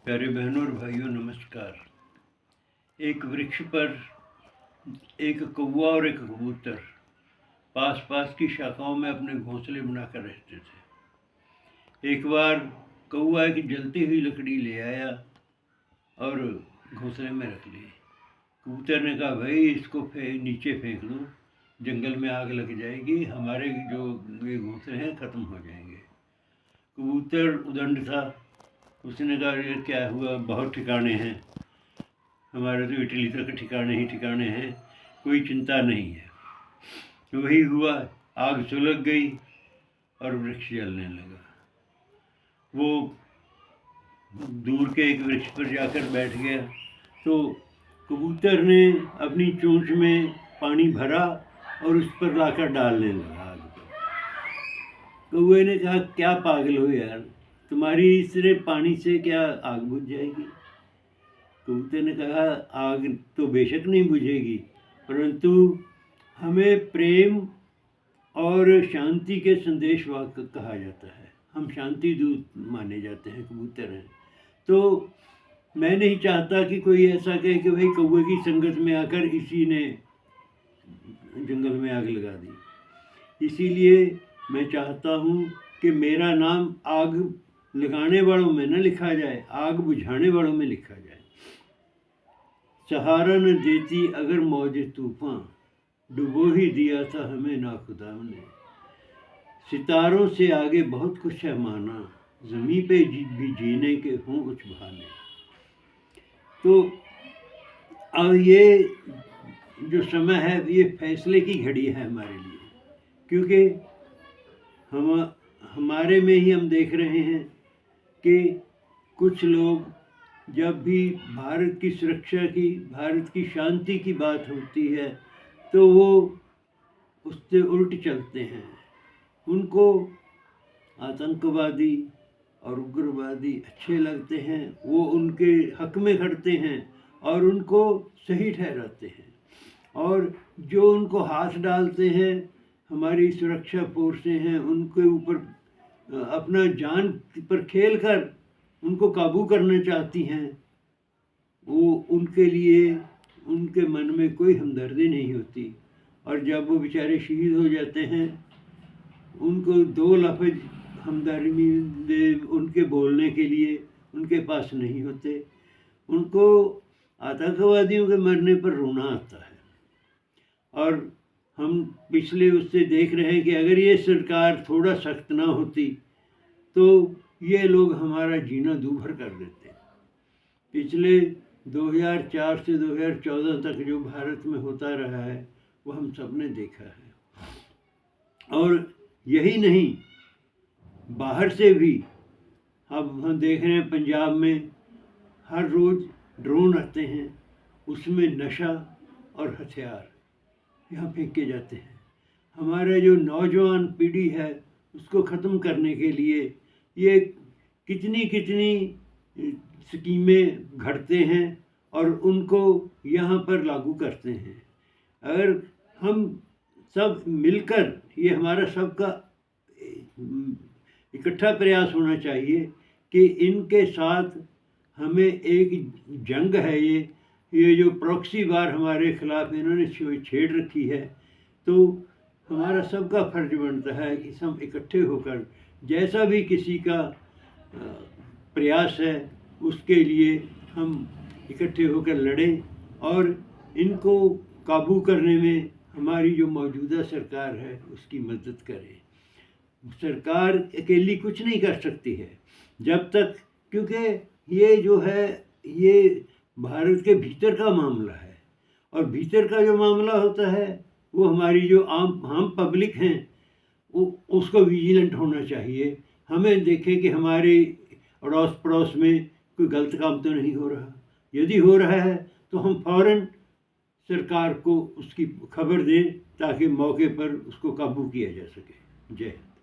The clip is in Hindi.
प्यारे बहनों और भाइयों नमस्कार। एक वृक्ष पर एक कौवा और एक कबूतर पास पास की शाखाओं में अपने घोंसले बनाकर रहते थे। एक बार कौवा एक जलती हुई लकड़ी ले आया और घोंसले में रख ली। कबूतर ने कहा, भाई इसको नीचे फेंक दो, जंगल में आग लग जाएगी, हमारे जो ये घोंसले हैं ख़त्म हो जाएंगे। कबूतर उदंड था, उसने कहा, ये क्या हुआ, बहुत ठिकाने हैं, हमारे तो इटली तक ठिकाने ही ठिकाने हैं, कोई चिंता नहीं है। वही हुआ, आग सुलग गई और वृक्ष जलने लगा। वो दूर के एक वृक्ष पर जाकर बैठ गया तो कबूतर ने अपनी चोंच में पानी भरा और उस पर लाकर डालने लगा आग पर। कौवे ने कहा, क्या पागल हो यार, तुम्हारी इससे पानी से क्या आग बुझ जाएगी? कबूतर ने कहा, आग तो बेशक नहीं बुझेगी, परंतु हमें प्रेम और शांति के संदेश वाहक कहा जाता है, हम शांति दूत माने जाते हैं, कबूतर हैं। तो मैं नहीं चाहता कि कोई ऐसा कहे कि भाई कौवे की संगत में आकर इसी ने जंगल में आग लगा दी। इसीलिए मैं चाहता हूँ कि मेरा नाम आग लगाने वालों में न लिखा जाए, आग बुझाने वालों में लिखा जाए। सहारा न देती अगर मौज तूफान, डुबो ही दिया था हमें नाखुदा ने। सितारों से आगे बहुत कुछ है माना, ज़मीं पे भी जीने के हों कुछ बहाने। तो अब ये जो समय है ये फैसले की घड़ी है हमारे लिए, क्योंकि हमारे में ही हम देख रहे हैं कि कुछ लोग जब भी भारत की सुरक्षा की, भारत की शांति की बात होती है तो वो उससे उल्ट चलते हैं। उनको आतंकवादी और उग्रवादी अच्छे लगते हैं, वो उनके हक में खड़ते हैं और उनको सही ठहराते हैं। और जो उनको हाथ डालते हैं, हमारी सुरक्षा फोर्सें हैं, उनके ऊपर अपना जान पर खेल कर उनको काबू करना चाहती हैं, वो उनके लिए उनके मन में कोई हमदर्दी नहीं होती। और जब वो बेचारे शहीद हो जाते हैं, उनको दो लफ्ज़ हमदर्दी उनके बोलने के लिए उनके पास नहीं होते। उनको आतंकवादियों के मरने पर रोना आता है। और हम पिछले उससे देख रहे हैं कि अगर ये सरकार थोड़ा सख्त ना होती तो ये लोग हमारा जीना दूभर कर देते। पिछले 2004 से 2014 तक जो भारत में होता रहा है वो हम सब ने देखा है। और यही नहीं, बाहर से भी अब हम देख रहे हैं, पंजाब में हर रोज़ ड्रोन आते हैं, उसमें नशा और हथियार यहाँ फेंके जाते हैं। हमारे जो नौजवान पीढ़ी है उसको ख़त्म करने के लिए ये कितनी स्कीमें घड़ते हैं और उनको यहाँ पर लागू करते हैं। अगर हम सब मिलकर, ये हमारा सबका इकट्ठा प्रयास होना चाहिए कि इनके साथ हमें एक जंग है, ये जो प्रॉक्सी वार हमारे खिलाफ इन्होंने छेड़ रखी है, तो हमारा सबका फर्ज बनता है कि हम इकट्ठे होकर जैसा भी किसी का प्रयास है उसके लिए हम इकट्ठे होकर लड़ें और इनको काबू करने में हमारी जो मौजूदा सरकार है उसकी मदद करें। सरकार अकेली कुछ नहीं कर सकती है जब तक, क्योंकि ये जो है ये भारत के भीतर का मामला है और भीतर का जो मामला होता है वो हमारी जो आम पब्लिक हैं उसको विजिलेंट होना चाहिए। हमें देखें कि हमारे अड़ोस पड़ोस में कोई गलत काम तो नहीं हो रहा। यदि हो रहा है तो हम फ़ौरन सरकार को उसकी खबर दें ताकि मौके पर उसको काबू किया जा सके। जय हिंद।